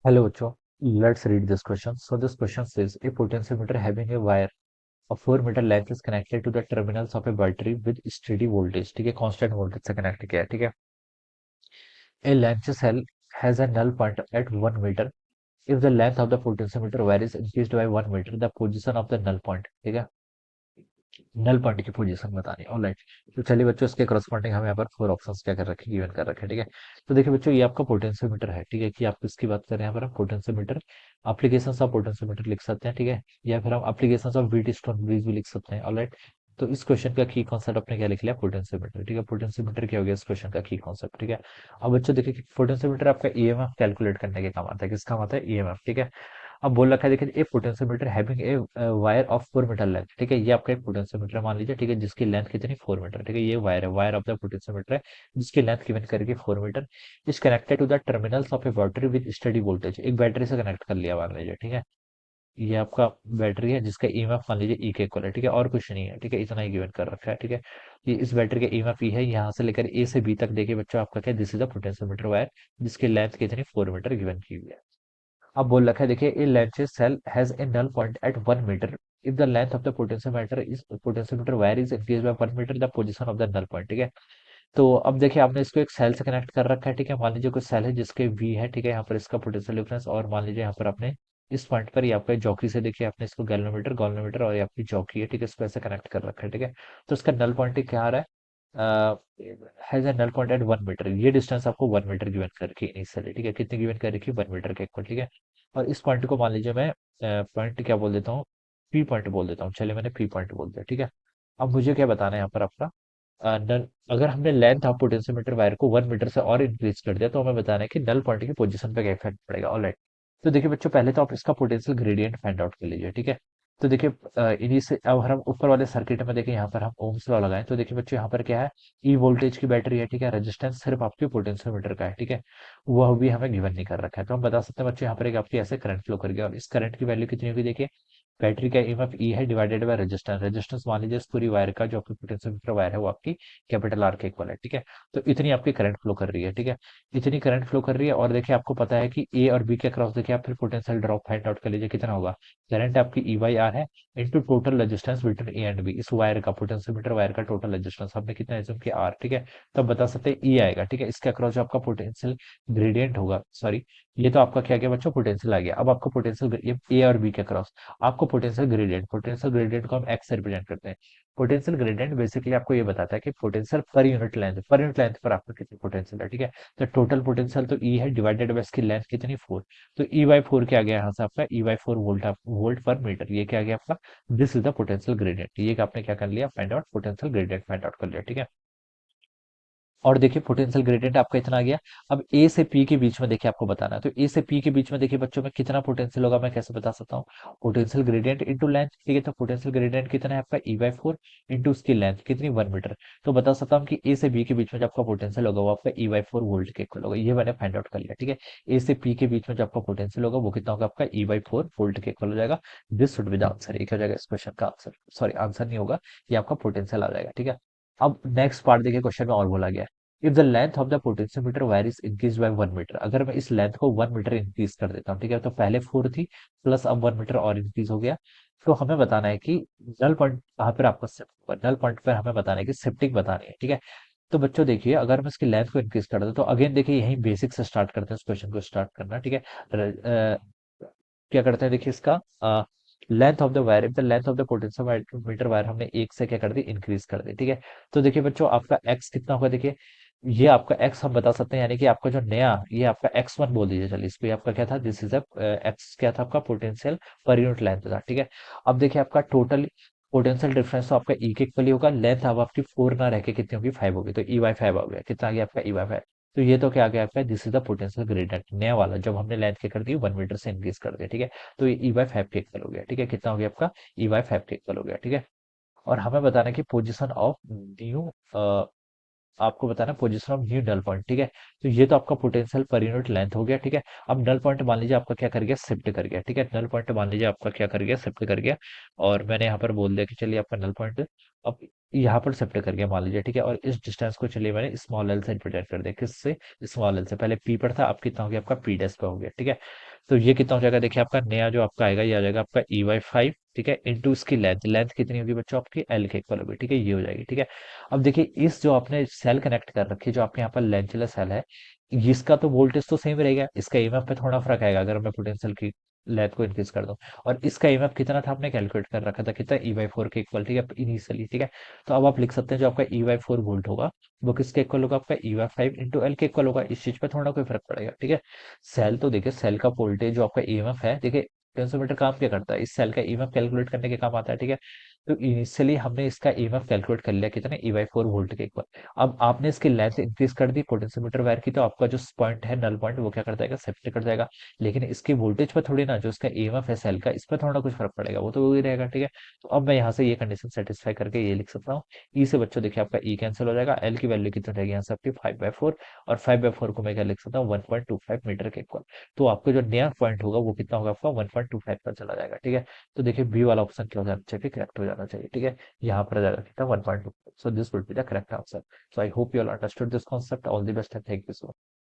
Hello, Cho. Let's read this question. So this question says a potentiometer having a wire of 4 meter length is connected to the terminals of a battery with steady voltage. ठीक है, constant voltage से connect किया है. ठीक है. A length cell has a null point at 1 meter. If the length of the potentiometer wire is increased by 1 meter, the position of the null point. ठीक है, null point की position बतानी है. ऑलराइट, तो चलिए बच्चों, इसके करस्पॉन्डिंग हमें यहाँ पर फोर ऑप्शंस क्या कर रखे, गिवन कर रखे हैं. ठीक है, तो देखिए बच्चों, ये आपका पोटेंशियोमीटर है. ठीक है, कि आप किसकी बात कर रहे हैं यहाँ पर, हम पोटेंशियोमीटर. एप्लीकेशन ऑफ पोटेंशियोमीटर लिख सकते हैं. ठीक है, या फिर हम application of wheat stone bridge भी लिख सकते हैं. ऑलराइट, तो इस क्वेश्चन का की कॉन्सेप्ट आपने क्या लिख लिया, पोटेंशियोमीटर. ठीक है, पोटेंशियोमीटर क्या हो गया इस क्वेश्चन का की कॉन्सेप्ट. ठीक है, अब बच्चों देखिए, पोटेंशियोमीटर आपका ईएमएफ कैलकुलेट करने के काम आता है. किस काम आता है, ईएमएफ. ठीक है, अब बोल रखा है देखिए, a potentiometer having a wire of 4 metre length. ठीक है, ये आपका एक पोटेंशियोमीटर मान लीजिए. ठीक है, जिसकी लेंथ कितनी, 4 मीटर. ठीक है, ये वायर है, वायर ऑफ द पोटेंशियोमीटर है, जिसकी लेंथ गिवन करके 4 metre. Is connected to the terminals of a battery with steady voltage. एक बैटरी से कनेक्ट कर लिया मान लीजिए. ठीक है, ये आपका बैटरी है जिसका ईएमएफ मान लीजिए ई के इक्वल है. ठीक है, और कुछ नहीं है. ठीक है, इतना ही गिवन कर रखा है. ठीक है, ये इस बैटरी का ईएमएफ ई है, यहाँ से लेकर ए से बी तक. देखिए बच्चों, आपका क्या, this is the potentiometer wire, जिसकी लेंथ कितनी, 4 मीटर गिवन की हुई है. अब बोल रखा है देखिए, a length cell has a null point at 1 metre. If the length of the potentiometer wire is increase by 1 metre, the position of the null point. ठीक है, तो अब देखिए, आपने इसको एक सेल से कनेक्ट कर रखा है. ठीक है, मान लीजिए कोई सेल है जिसके वी है. ठीक है, यहाँ पर इसका पोटेंशियल डिफरेंस, और मान लीजिए यहाँ पर आपने इस पॉइंट पर, ये आपका जॉकी से देखिए, आपने इसको गैल्वेनोमीटर, गॉल्वेनोमीटर, और ये आपकी जॉकी है. ठीक है, इसको ऐसे कनेक्ट कर रखा है. ठीक है, तो इसका नल पॉइंट क्या आ रहा है, has a null point at 1 metre. ये डिस्टेंस आपको 1 मीटर गिवन कर रखी है इनिशियली. ठीक है, कितनी गिवन कर रखी है, 1 मीटर के इक्वल. ठीक है, और इस पॉइंट को मान लीजिए मैं पॉइंट क्या बोल देता हूँ, पी पॉइंट बोल देता हूँ. चलिए, मैंने पी पॉइंट बोल दिया. ठीक है, अब मुझे क्या बताना है यहाँ पर आपका, अगर हमने लेंथ ऑफ पोटेंशियोमीटर वायर को 1 मीटर से और इंक्रीज कर दिया, तो हमें बताना है कि नल पॉइंट की पोजीशन पे क्या इफेक्ट पड़ेगा. ऑलराइट, तो देखिए बच्चों, पहले तो आप इसका पोटेंशियल ग्रेडियंट फाइंड आउट कर लीजिए. ठीक है, तो देखिए, इन्हीं से अब हम ऊपर वाले सर्किट में देखिए, यहाँ पर हम ओम्स लॉ लगाएं, तो देखिए बच्चों, यहाँ पर क्या है, ई वोल्टेज की बैटरी है. ठीक है, रेजिस्टेंस सिर्फ आपके पोटेंशियोमीटर का है. ठीक है, वह भी हमें गिवन नहीं कर रखा है, तो हम बता सकते हैं बच्चों, यहाँ पर एक आपकी ऐसे करंट फ्लो कर गया, और इस करंट की वैल्यू कितनी होगी, देखिए, बैटरी का ईएमएफ ई है डिवाइडेड बाय रेजिस्टेंस. रेजिस्टेंस मान लीजिए इस पूरी वायर का, जो आपकी पोटेंशियोमीटर वायर है, वो आपकी कैपिटल आर के इक्वल है. ठीक है, तो इतनी आपकी करंट फ्लो कर रही है. ठीक है, इतनी करंट फ्लो कर रही है, और देखिए आपको पता है कि ए और बी के अक्रॉस देखिए, आप फिर पोटेंशियल ड्रॉप फाइंड आउट कर लीजिए, कितना होगा. करंट आपकी ई बाई आर है, into total resistance between A and B. इस वायर का, पोटेंशियोमीटर वायर का टोटल रेजिस्टेंस हमने कितना एज्यूम किया, आर. ठीक है, तो आप बता सकते हैं ई आएगा. ठीक है, इसके अक्रॉस जो आपका पोटेंशियल ग्रेडियंट होगा, सॉरी, ये तो आपका क्या गया बच्चों, पोटेंशियल आ गया. अब आपको पोटेंशियल, ये ए और बी के अक्रॉस आपको पोटेंशियल ग्रेडियंट को हम एक्स से रिप्रेजेंट करते हैं. पोटेंशियल ग्रेडियंट बेसिकली आपको ये बताता है कि पोटेंशियल पर यूनिट लेंथ पर आपका कितनी पोटेंशियल है. ठीक है, तो टोटल पोटेंशियल तो ई है, डिवाइडेड बाय इसकी लेंथ कितनी, 4. तो ई बाई 4 क्या आ गया यहाँ से आपका, ई बाई 4 वोल्ट, वोल्ट पर मीटर. ये क्या आ गया आपका, this is the potential gradient. ये आपने क्या कर लिया, find out potential gradient find out कर लिया. ठीक है, और देखिए पोटेंशियल ग्रेडियंट आपका इतना आ गया. अब ए से पी के बीच में देखिए आपको बताना है, तो ए से पी के बीच में देखिए बच्चों में कितना पोटेंशियल होगा, मैं कैसे बता सकता हूँ, पोटेंशियल ग्रेडियंट इनटू लेंथ. ठीक है, तो पोटेंशियल ग्रेडियंट कितना है आपका, ई बाई 4 इंटू उसकी लेंथ कितनी, 1 मीटर. तो बता सकता हूँ कि ए से बी के बीच में जो आपका पोटेंशियल होगा, वो आपका ई बाई 4 वोल्ट के इक्वल होगा. ये मैंने फाइंड आउट कर लिया. ठीक है, ए से पी के बीच में जो आपका पोटेंशियल होगा, वो कितना होगा आपका, ई बाई 4 वोल्ट के इक्वल हो जाएगा. This should be the answer. ये क्या हो जाएगा इस क्वेश्चन का आंसर, सॉरी आंसर नहीं होगा, ये आपका पोटेंशियल आ जाएगा. ठीक है, अब नेक्स्ट पार्ट देखिए, क्वेश्चन में और बोला गया है, if the length of the potentiometer wire is increase by 1 metre. अगर मैं इस लेंथ को 1 मीटर इंक्रीज कर देता हूँ. ठीक है, तो पहले 4 थी, प्लस अब 1 मीटर और इंक्रीज हो गया. तो हमें बताना है कि नल पॉइंट कहाँ पर आपको शिफ्ट होगा, नल पॉइंट पर हमें बताना है कि शिफ्टिंग बतानी है. ठीक है, तो बच्चों देखिए, अगर मैं इसकी लेंथ को इंक्रीज कर दूं, तो अगेन देखिए, यही बेसिक से स्टार्ट करते हैं इस क्वेश्चन को स्टार्ट करना. ठीक है, क्या करते हैं देखिए, इसका length of the wire, if the length of the potentiometer wire हमने एक से क्या कर दी, इंक्रीज कर दी. ठीक है, तो देखिए बच्चों, आपका एक्स कितना होगा, देखिए ये आपका एक्स हम बता सकते हैं, यानी कि आपका जो नया, ये आपका x1 बोल दीजिए. चलिए, इस पे आपका क्या था, दिस इज अ एक्स, क्या था आपका पोटेंशियल पर यूनिट लेंथ था. ठीक है, अब देखिए आपका टोटल पोटेंशियल डिफरेंस तो आपका ई के इक्वल ही होगा. लेंथ अब आपकी 4 ना रह के कितनी होगी, 5 होगी, तो ई बाई 5 हो गया. कितना आ गया आपका, ई बाई 5. तो ये तो क्या आ गया आपका, this is the potential gradient, नया वाला, जब हमने लेंथ क्या कर दी, 1 मीटर से इंक्रीज कर दिया. ठीक है, तो ये ई बाई 5 के इक्वल हो गया. ठीक है, कितना हो गया आपका, ई बाई 5 के इक्वल हो गया. ठीक है, और हमें बताना है कि पोजिशन ऑफ न्यू आपको बताना position of new null point, ठीक है। तो ये तो आपका पोटेंशियल पर यूनिट लेंथ हो गया, ठीक है। अब नल पॉइंट मान लीजिए आपका क्या कर गया, शिफ्ट कर गया, ठीक है। नल पॉइंट मान लीजिए आपका क्या कर गया, शिफ्ट कर गया। और मैंने यहाँ पर बोल दिया कि चलिए आपका नल पॉइंट अब यहाँ पर शिफ्ट कर गया मान लीजिए, ठीक है। और इस डिस्टेंस को चलिए मैंने स्मॉल एल से रिप्रेजेंट कर दिया, किससे, स्मॉल एल से। पहले पी पर था, अब कितना हो गया आपका पी डैश पे हो गया, ठीक है। तो ये कितना हो जाएगा, देखिए आपका नया जो आपका आएगा, ये आ जाएगा आपका ई वाई 5, ठीक है, इंटू इसकी लेंथ। लेंथ कितनी होगी बच्चों आपकी, एल के इक्वल होगी, ठीक है, ये हो जाएगी, ठीक है। अब देखिए इस जो आपने सेल कनेक्ट कर रखी है, जो आपके यहाँ पर लेंचुलर सेल है, इसका तो वोल्टेज तो सेम रहेगा, इसका ईएमएफ पे थोड़ा फर्क आएगा अगर मैं पोटेंशियल की लेंथ को इंक्रीज कर दूं। और इसका ईएमएफ कितना था, आपने कैलकुलेट कर रखा था, कितना, ई वाई 4 के इक्वल, ठीक है, इनिशियली, ठीक है। तो अब आप लिख सकते हैं जो आपका ई वाई 4 वोल्ट होगा, वो किसके इक्वल होगा, आपका ई वाई 5 इंटू एल के इक्वल होगा। इस चीज पे थोड़ा कोई फर्क पड़ेगा, ठीक है। सेल तो देखिए, सेल का वोल्टेज जो आपका ईएमएफ है, देखिए पोटेंशियोमीटर काम क्या करता है, इस सेल का ईएमएफ कैलकुलेट करने के काम आता है, ठीक है। तो इनिशियली हमने इसका ईएमएफ कैलकुलेट कर लिया, कितने, ई वाई 4 वोल्ट के इक्वल। अब आपने इसकी लेंथ इंक्रीज कर दी पोटेंशियोमीटर वायर की, तो आपका जो पॉइंट है, नल पॉइंट, वो क्या कर जाएगा, शिफ्ट कर जाएगा। लेकिन इसकी वोल्टेज पर थोड़ी ना, जो इसका ईएमएफ है सेल का, इस पर थोड़ा कुछ फर्क पड़ेगा, वो तो वही रहेगा, ठीक है। तो अब मैं यहाँ से ये कंडीशन सेटिस्फाई करके ये लिख सकता हूँ। ई से बच्चों देखिए आपका ई कैंसिल हो जाएगा, एल की वैल्यू कितनी रहेगी यहाँ से आपकी 5/4। और 5/4 को मैं क्या लिख सकता हूँ, 1.25 मीटर के इक्वल। तो आपका जो नया पॉइंट होगा वो कितना होगा आपका, 1.25 पर चला जाएगा, ठीक है। तो देखिए बी वाला ऑप्शन क्या हो जाना चाहिए, करेक्ट हो जाना चाहिए, ठीक है। यहाँ पर आ जाएगा कितना, 1.2। So this would be the correct answer. So I hope you all understood this concept. All the best and thank you so much.